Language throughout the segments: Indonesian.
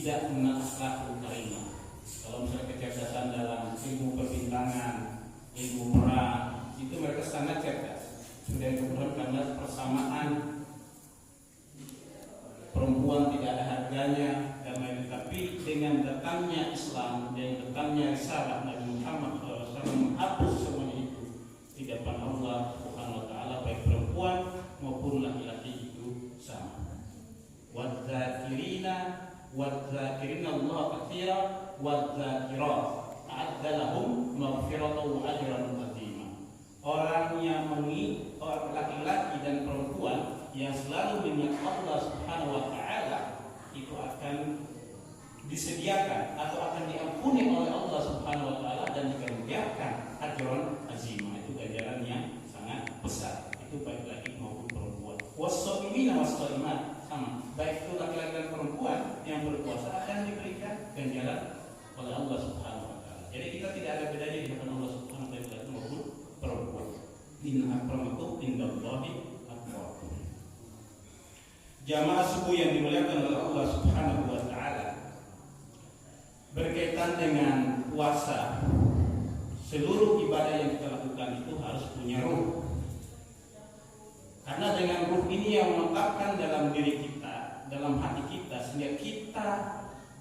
tidak mengenal akhlakul karimah. Kalau misalnya kecerdasan dalam ilmu perbintangan, ilmu perang, itu mereka sangat cerdas. Sudah kemudian karena persamaan perempuan tidak ada harganya dan lain. Tapi dengan datangnya Islam dan datangnya risalah Nabi Muhammad SAW menghapus semuanya itu di depan Allah Subhanahu Wa Taala, baik perempuan maupun laki-laki itu sama. Wadzakirina Allah katsira wadzakirat a'adda lahum maghfiratan wa ajran 'azima. Orang yang orang laki-laki dan perempuan yang selalu mengingat Allah Subhanahu Wa Taala itu akan disediakan atau akan diampuni oleh Allah Subhanahu Wa Taala dan dikerjakan ajran azimah, itu ganjaran yang sangat besar. Itu baik laki maupun perempuan. Was-shaimina was-shaimat, sama, baik itu laki-laki dan perempuan yang berpuasa akan diberikan ganjaran oleh Allah Subhanahu Wa Taala. Jadi kita tidak ada bedanya di hadapan Allah Subhanahu Wa Taala laki maupun perempuan. Inna akramakum indallahi atqakum. Jamaah subuh yang dimuliakan oleh Allah Subhanahu Wa Taala, berkaitan dengan puasa, seluruh ibadah yang kita lakukan itu harus punya ruh. Karena dengan ruh ini yang meletakkan dalam diri kita, dalam hati kita, sehingga kita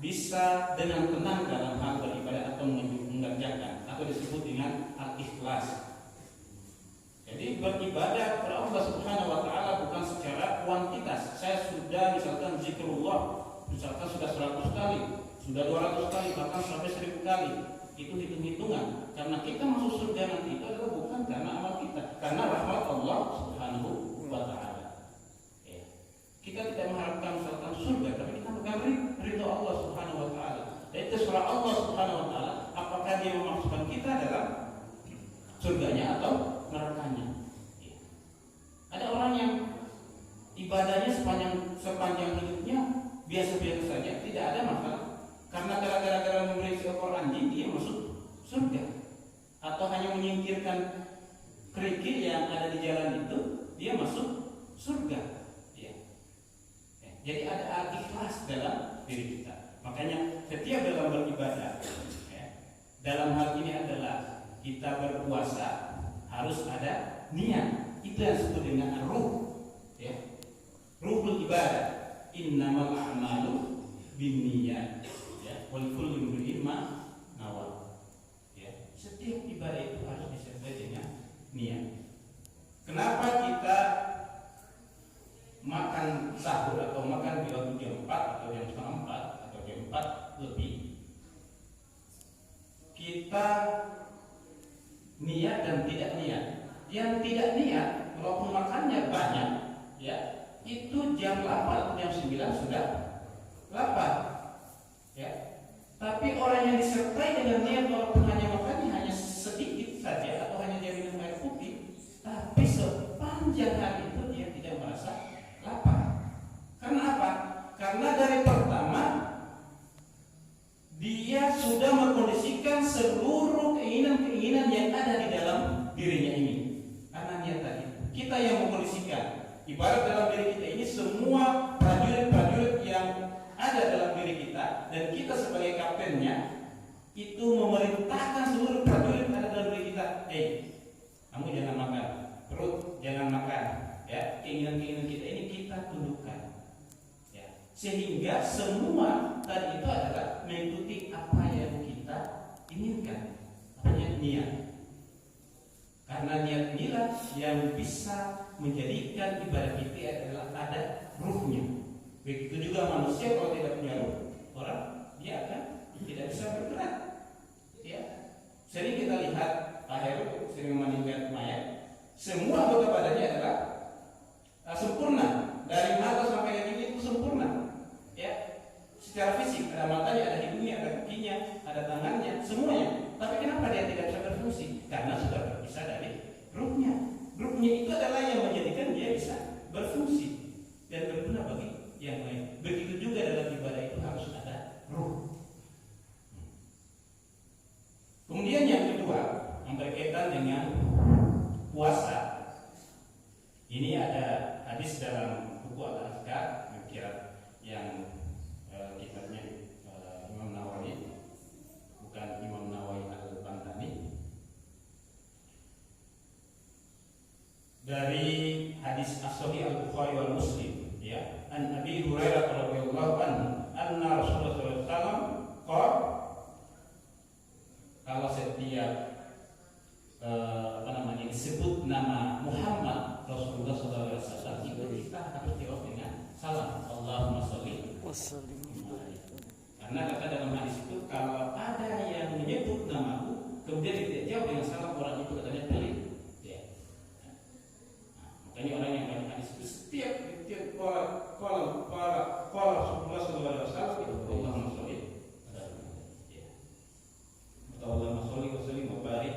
bisa dengan tenang dalam hal beribadah atau mengerjakan, atau disebut dengan al-ikhlas. Jadi beribadah kepada Allah Subhanahu Wa Taala bukan secara kuantitas. Saya sudah misalkan zikrullah, misalkan sudah 100 kali, sudah 200 kali, bahkan sampai 1000 kali. Itu hitung-hitungan. Karena kita masuk surga nanti itu adalah bukan karena amal kita, karena rahmat Allah Subhanahu Wa Taala. Ya. Kita tidak mengharapkan misalkan surga, tapi kita bukan ridho Allah Subhanahu Wa Taala. Jadi terserah Allah Subhanahu Wa Taala apakah Dia memasukkan kita dalam surganya atau nerakanya. Ya. Ada orang yang ibadahnya sepanjang hidupnya biasa-biasa saja, tidak ada masalah. Karena gara-gara memberi seekor anjing dia masuk surga, atau hanya menyingkirkan kerikil yang ada di jalan itu dia masuk surga. Ya. Jadi ada ikhlas dalam diri kita. Makanya setiap dalam beribadah, ya, dalam hal ini adalah kita berpuasa harus ada niat. Itu yang disebut dengan ruh. Ya. Ruhul ibadah. Innamal a'malu binniyat. Walikulli imri'in ma nawa. Ya, setiap ibadah itu harus disertai dengan niat. Kenapa kita makan sahur atau makan di waktu jam 4 atau jam setengah 4 atau jam 4 lebih? Kita niat dan tidak niat. Yang tidak niat, walaupun makannya banyak, ya, itu jam 8 atau jam 9 sudah lapar. Ya. Tapi orang yang disertai dengan niat walaupun hanya makannya hanya sedikit saja atau hanya dia minum air putih, tapi sepanjang hari itu dia tidak merasa lapar. Karena apa? Karena dari pertama dia sudah mengkondisikan seluruh keinginan-keinginan yang ada di dalam dirinya ini. Karena niat tadi, kita yang mengkondisikan. Ibarat dalam diri kita ini semua prajurit-prajurit yang ada dalam diri kita, dan kita sebagai kaptennya itu memerintahkan seluruh prajurit ada dalam diri kita. Kamu jangan makan, perut jangan makan, ya. Keinginan-keinginan kita ini kita tundukkan, ya. Sehingga semua tadi itu adalah mengikuti apa yang kita inginkan, hanya niat. Karena niat inilah yang bisa menjadikan ibadah kita adalah ada ruhnya. Begitu juga manusia kalau tidak punya ruh, orang dia akan tidak bisa bergerak. Ya. Sering kita lihat Pak Heru sering memandikan mayat, semua anggota badannya adalah sempurna, dari mata sampai kaki itu sempurna. Ya. Secara fisik ada matanya, ada hidungnya, ada kakinya, ada tangannya, semuanya. Tapi kenapa dia tidak bisa berfungsi? Karena sudah berpisah dari ruhnya. Ruhnya itu adalah yang menjadikan dia bisa berfungsi dan berguna bagi yang lain. Begitu juga dalam ibadah itu harus ada ruh. Kemudian yang kedua yang berkaitan dengan puasa. Ini ada hadis dalam buku Al-Azkar, yang kitabnya Bukhari wal Muslim, ya, an Abi Hurairah radhiyallahu anhu anna Rasulullah sallallahu alaihi wasallam qala, kalau setiap disebut nama Muhammad Rasulullah sallallahu alaihi wasallam itu kita harus jawab dengan salam, Allahumma sholli wasallim. Karena kata dalam hadis itu, kalau ada yang menyebut namaku kemudian tidak jawab dengan salam, orang itu katanya pelit. Ya. Makanya orang yang banyak hadis itu setiap para Rasulullah sallallahu alaihi wasallam itu Allahumma sholli. Atau Allahumma sholli wa sallim wa barik.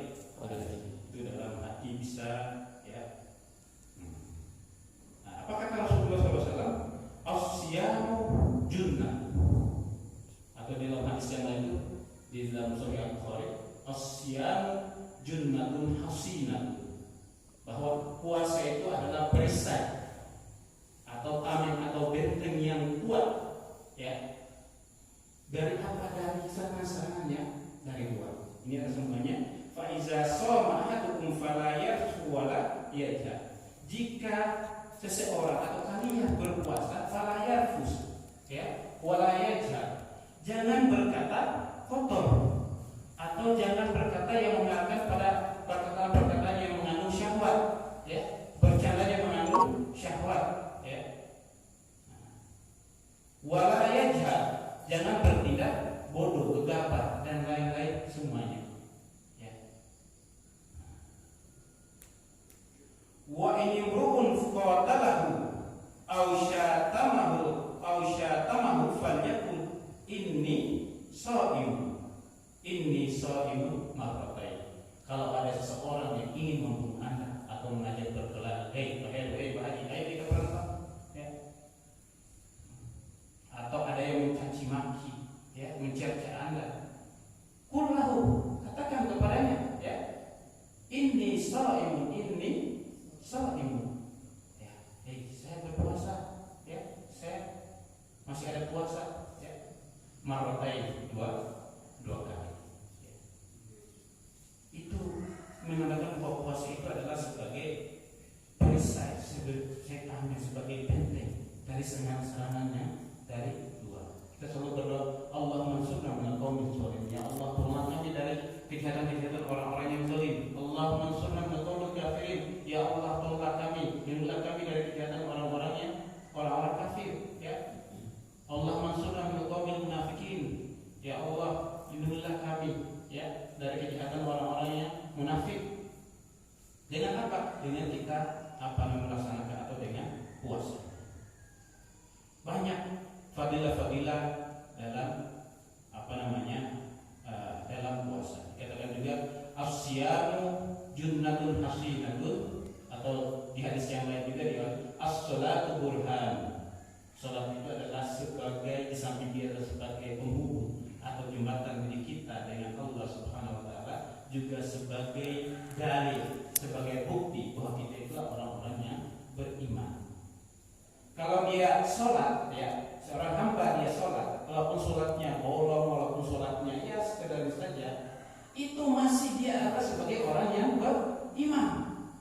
Itu dalam hati bisa, ya. Nah, apa kata Rasulullah SAW? As-siyamu junnah. Atau di dalam hadis yang lain itu di dalam Sahih Al-Bukhari, as-siyamu junnatun hasinah. Bahwa puasa itu adalah perisai atau tameng atau benteng yang kuat, ya. Dari apa? Dari serangan-serangannya dari luar. Ini ada semuanya. Faiza shoma ahadukum fala yarfu wala yarja. Jika seseorang atau kalian berpuasa fala yarfus, ya, wala yarja. Jangan berkata kotor atau jangan berkata yang mengatakan pada perkataan-perkataan yang mengandung syahwat, ya, bercanda yang mengandung syahwat, ya. Wala yarja, jangan bertindak bodoh, gegabah dan lain-lain semuanya. Wa in imru'un qatalahu aw syatamahu falyaqul inni shaimu marratain. Kalau ada seseorang yang ingin membunuh Anda atau mengajak berkelahi, kita berantem, ya. Atau ada yang mencaci maki, ya, mencerca Anda, qul lahu, katakan kepadanya, ya, inni shaimu, ya, saya berpuasa, ya, saya masih ada puasa, ya, marratain, dua kali, ya. Itu menandakan bahwa puasa itu adalah sebagai perisai setannya, sebagai benteng dari serangan-serangannya dari luar. Kita selalu berdoa, Allahumma ansurna minal qaumil zalimin. Ya Allah, tolong kami dari kejahatan-kejahatan orang-orang yang zalim. Allahumma ansurna minal qaumil kafirin. Ya Allah, tolonglah kami, lindungilah kami dari kejahatan orang-orang kafir, ya. Allahumma ansurna minal qaumil munafikin. Ya Allah, lindungilah kami, ya, dari kejahatan orang-orang yang munafik. Dengan apa? Dengan kita melaksanakan atau dengan puasa. Banyak fadilah-fadilah dalam dalam puasa. Katakan juga as-siyamu junnatun hasinatun, atau di hadis yang lain juga dia as-salatu burhan. Salat itu adalah sebagai, di samping dia adalah sebagai penghubung atau jembatan diri kita dengan Allah Subhanahu wa taala, juga sebagai dalil, sebagai bukti bahwa kita itulah orang-orang yang beriman. Kalau dia sholat, ya, seorang hamba dia sholat, walaupun sholatnya bolong, walaupun sholatnya ya sekedar saja, itu masih dia adalah sebagai orang yang beriman,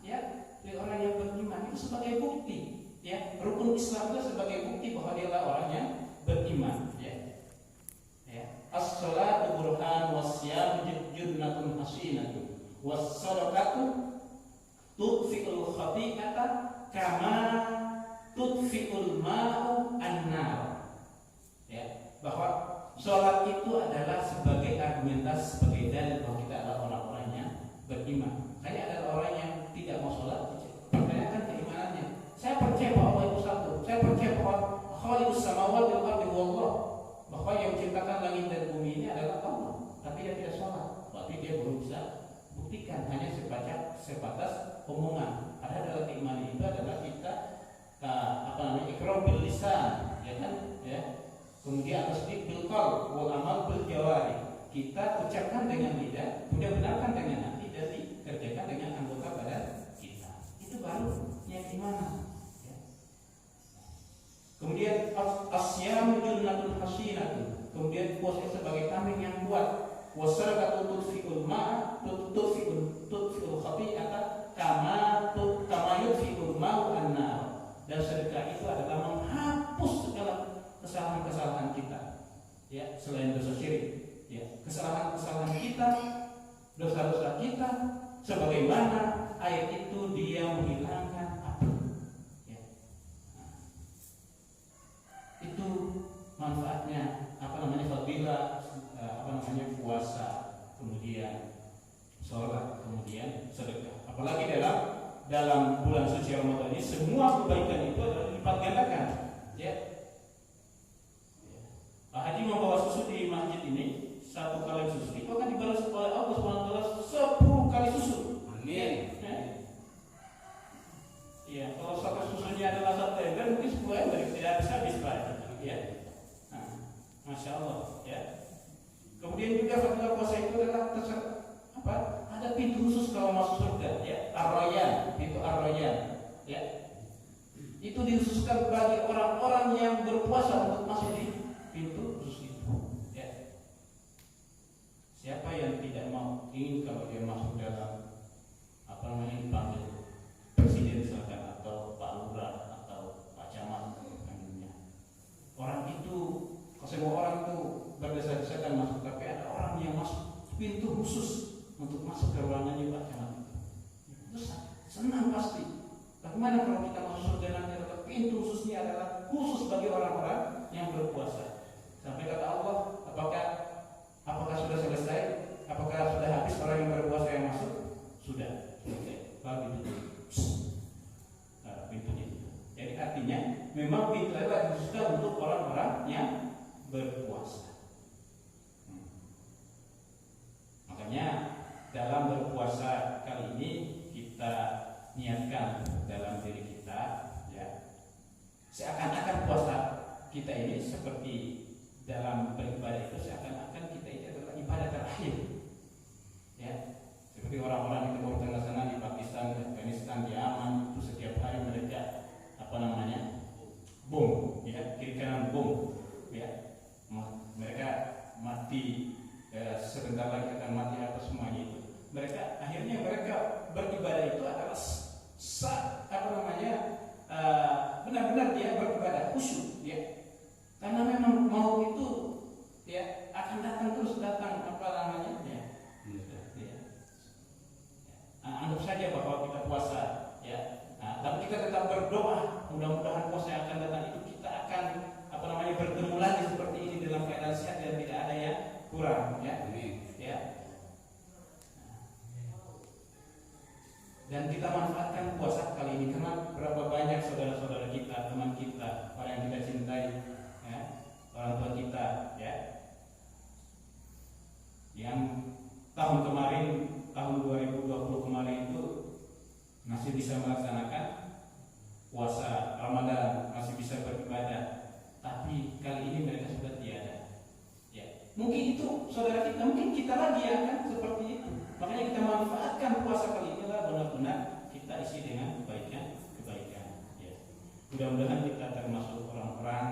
ya, sebagai orang yang beriman, itu sebagai bukti, ya, rukun Islam itu sebagai bukti bahwa dia adalah orang yang beriman, ya. As-sholatu burhan was-siyam junnatun hasinatun was-sadaqatu tudfi'ul khati'ata kama tudfi'ul ma'u an-nar, ya, bahwa sholat itu adalah sebagai argumentasi, sebagai dalil bahwa kita adalah orang-orang yang beriman. Hanya ada orang yang tidak mau sholat, pertanyakan keimanannya. Saya percaya bahwa Allah itu satu, saya percaya bahwa khaliqus samawati wal ardi wallah, bahwa yang menciptakan langit dan bumi ini adalah Allah, tapi dia tidak sholat, berarti dia belum bisa buktikan, hanya sebatas omongan. Ada dalam keimanan itu adalah kita ikrar bil lisan, ya kan, ya. Kemudian tasdiq bil qalb wal amal bil jawari. Kita ucapkan dengan lidah, kemudian benarkan dengan hati, dan dikerjakan dengan anggota badan kita. Itu baru yang iman, ya. Kemudian as-siyamu junnatun hasinatun. Kemudian puasa sebagai tameng yang kuat. Wasadaqatu tudfi'ul ma'a tudfi'ul khati'ata kama yudfi'ul ma'u an-nar. dan sedekah itu adalah menghapus segala kesalahan-kesalahan kita, ya, selain dosa syirik, ya, kesalahan-kesalahan kita, dosa-dosa kita, sebagaimana air itu dia menghilangkan api, ya. Nah, itu manfaatnya fadilah puasa, kemudian sholat, kemudian sedekah. Apalagi dalam bulan suci Ramadan ini semua kebaikan itu adalah dilipat gandakan, ya. Pak Haji membawa susu di masjid ini, 1 kali susu itu akan dibalas oleh Allah SWT 10 kali susu. Amin. Ya, kalau satu susunya adalah 1 ember, mungkin 10 ember tidak habis Pak. Ya. Nah, Masya Allah, ya. Kemudian juga fadilah puasa itu adalah ada pintu khusus kalau masuk surga, ya. Ar-Rayyan, pintu Ar-Rayyan, ya. Itu dikhususkan bagi orang-orang yang berpuasa untuk masuk di pintu khusus itu, ya. Siapa yang tidak mau ingin kalau dia masuk dalam dipanggil presiden misalkan, atau Pak Lurah atau Pak Camat, orang itu, semua orang itu berdesa-desakan masuk, tapi ada orang yang masuk pintu khusus untuk masuk ke ruangannya Pak Camat. Itu senang pasti. Bagaimana kalau kita masuk surga nanti adalah pintu khususnya adalah khusus bagi orang-orang yang berpuasa. Sampai kata Allah, apakah sudah selesai? Apakah sudah habis orang yang berpuasa yang masuk? Sudah. Bagi pintunya. Jadi artinya memang pintu itu dikhususkan untuk orang-orang yang berpuasa. Makanya dalam berpuasa kali ini kita niatkan dalam diri kita, ya, seakan-akan puasa kita ini seperti dalam beribadah itu seakan-akan kita ini adalah ibadah terakhir, ya. Seperti orang-orang di Timur Tengah sana, di Pakistan, di Afghanistan, di Yaman, itu setiap hari mereka bom, ya, kiri kanan bom, ya. Mereka mati, sebentar lagi akan mati apa semuanya itu. Akhirnya mereka beribadah itu adalah benar-benar dia beribadah khusyuk, ya. Karena memang mau itu, ya, akan datang terus ya. Anggap saja bahwa kita puasa, ya. Tapi kita tetap berdoa, mudah-mudahan puasa yang akan datang itu kita akan bertemu lagi seperti ini dalam keadaan sehat dan tidak ada yang kurang, ya. Ya. Dan kita manfaatkan puasa kali ini karena berapa banyak saudara-saudara kita, teman kita, orang yang kita cintai, ya, orang tua kita, ya, yang tahun 2020 kemarin itu masih bisa melaksanakan puasa Ramadan, masih bisa beribadah, tapi kali ini mereka sudah tiada, ya. Mungkin itu saudara kita, mungkin kita lagi ya kan seperti itu. Makanya kita manfaatkan puasa kali ini lah, benar-benar kita isi dengan kebaikan, ya. Mudah-mudahan kita termasuk orang-orang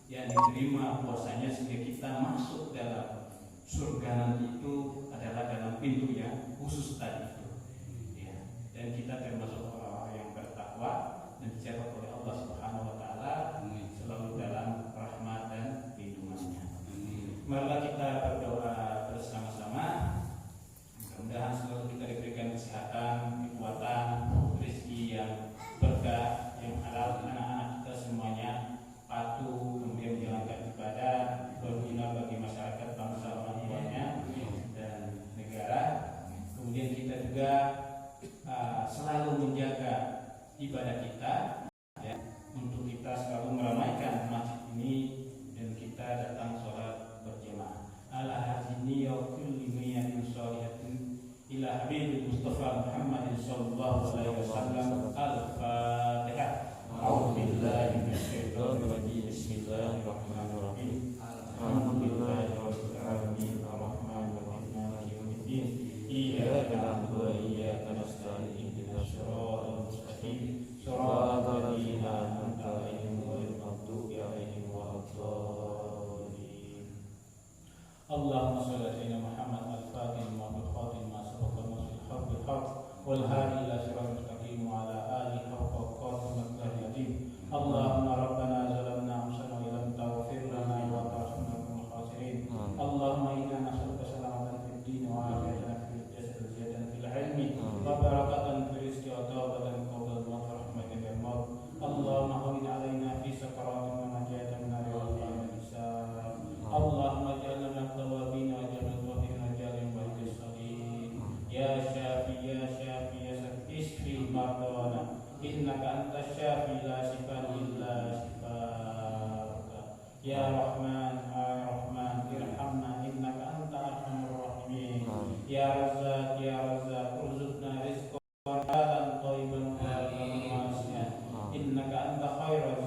yang diterima puasanya sehingga kita masuk dalam surga nanti itu adalah dalam pintu yang khusus tadi itu, ya. Dan kita termasuk orang-orang yang bertakwa dan dicatat oleh Allah Subhanahu Wa Taala selalu dalam rahmat dan lindungannya. Marilah kita berdoa bersama-sama. Mudah-mudahan selalu kita diberikan kesehatan, kekuatan, rezeki yang berkah, yang halal, anak-anak kita semuanya patuh, kemudian menjalankan ibadah, berguna bagi masyarakat, bangsa, orang tuanya, dan negara. Kemudian kita juga selalu menjaga ibadah kita, ya, untuk kita selalu meramaikan masjid ini dan kita datang sholat berjamaah. Ala hadini ya kulli niyatin sholihatin ila habibil Mustafa Muhammadin sallallahu alaihi wasallam. Al-Fatihah. A'udzu billahi minasyaitonir rajim. Bismillahirrahmanirrahim. Alhamdulillahirabbil alamin. Arrahmanir rahim. Maliki yaumiddin. Iyyaka na'budu wa iyyaka nasta'in. Ihdinas siratal mustaqim. Shiratal ladzina an'amta 'alaihim ghairil maghdubi 'alaihim waladdallin. Allahumma shalli 'ala Muhammad al-Fatih al-Ma'bud Khatim ma sabaqa al-Masih al-Haq wal hadi ila siratal mustaqim wa ala alihi haqqa qadrihi. Ya Rahman, ya Rahman, irhamna innaka anta arhamur rahimin. Ya Razzaq, urzuqna rizqan halalan thayyiban mubarakan wasi'an. Innaka anta khairaz